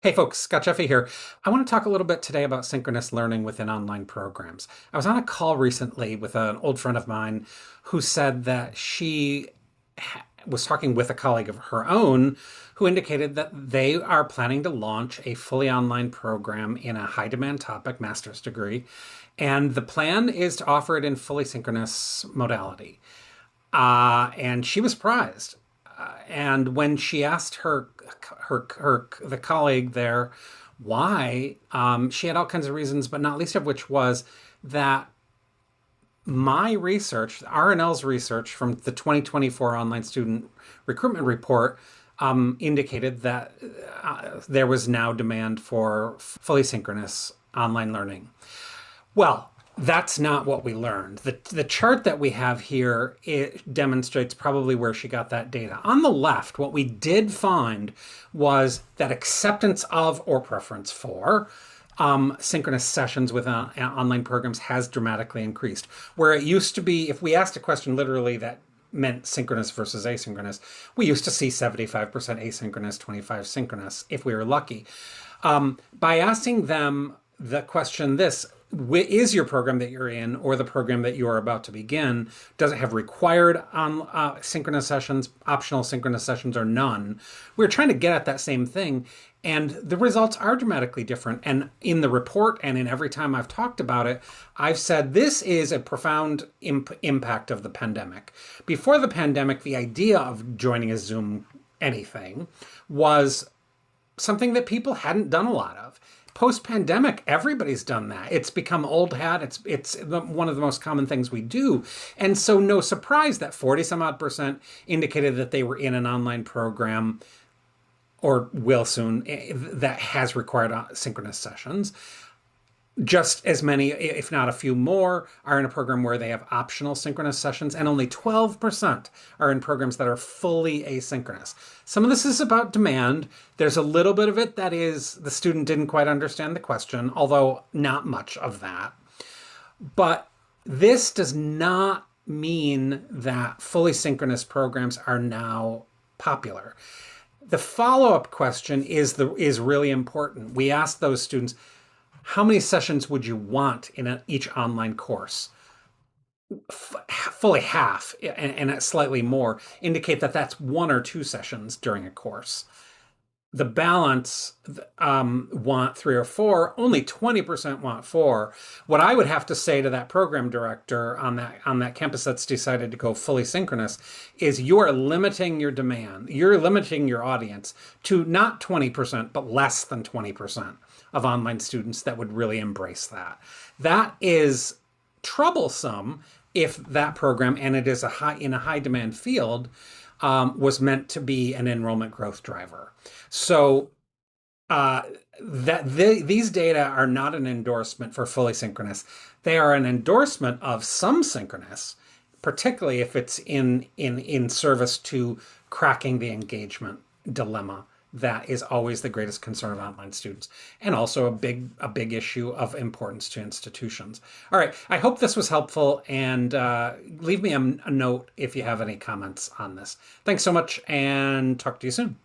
Hey folks, Scott Jeffy here. I want to talk a little bit today about synchronous learning within online programs. I was on a call recently with an old friend of mine who said that she was talking with a colleague of her own who indicated that they are planning to launch a fully online program in a high demand topic, master's degree, and the plan is to offer it in fully synchronous modality. And she was surprised. And when she asked the colleague there why, she had all kinds of reasons, but not least of which was that my research, RNL's research from the 2024 Online Student Recruitment Report, indicated that there was now demand for fully synchronous online learning. Well, that's not what we learned. The chart that we have here, it demonstrates probably where she got that data. On the left, what we did find was that acceptance of or preference for synchronous sessions with online programs has dramatically increased. Where it used to be, if we asked a question literally that meant synchronous versus asynchronous, we used to see 75% asynchronous, 25 synchronous, if we were lucky. By asking them the question is your program that you're in or the program that you are about to begin, does it have required synchronous sessions, optional synchronous sessions, or none? We're trying to get at that same thing, and the results are dramatically different. And in the report and in every time I've talked about it, I've said this is a profound impact of the pandemic. Before the pandemic, the idea of joining a Zoom anything was something that people hadn't done a lot of. Post-pandemic, everybody's done that. It's become old hat. It's one of the most common things we do. And so no surprise that 40 some odd percent indicated that they were in an online program or will soon that has required synchronous sessions. Just as many, if not a few more, are in a program where they have optional synchronous sessions, and only 12% are in programs that are fully asynchronous. Some of this is about demand. There's a little bit of it that is the student didn't quite understand the question, although not much of that. But this does not mean that fully synchronous programs are now popular. The follow-up question is really important. We asked those students, how many sessions would you want in each online course? Fully half and slightly more indicate that that's 1 or 2 sessions during a course. The balance want 3 or 4. Only 20% want 4. What I would have to say to that program director on that campus that's decided to go fully synchronous is you are limiting your demand. You're limiting your audience to not 20%, but less than 20% of online students that would really embrace that. That is troublesome if that program, and it is in a high demand field, was meant to be an enrollment growth driver. So these data are not an endorsement for fully synchronous. They are an endorsement of some synchronous, particularly if it's in service to cracking the engagement dilemma that is always the greatest concern of online students, and also a big issue of importance to institutions. All right, I hope this was helpful, and leave me a note if you have any comments on this. Thanks so much, and talk to you soon.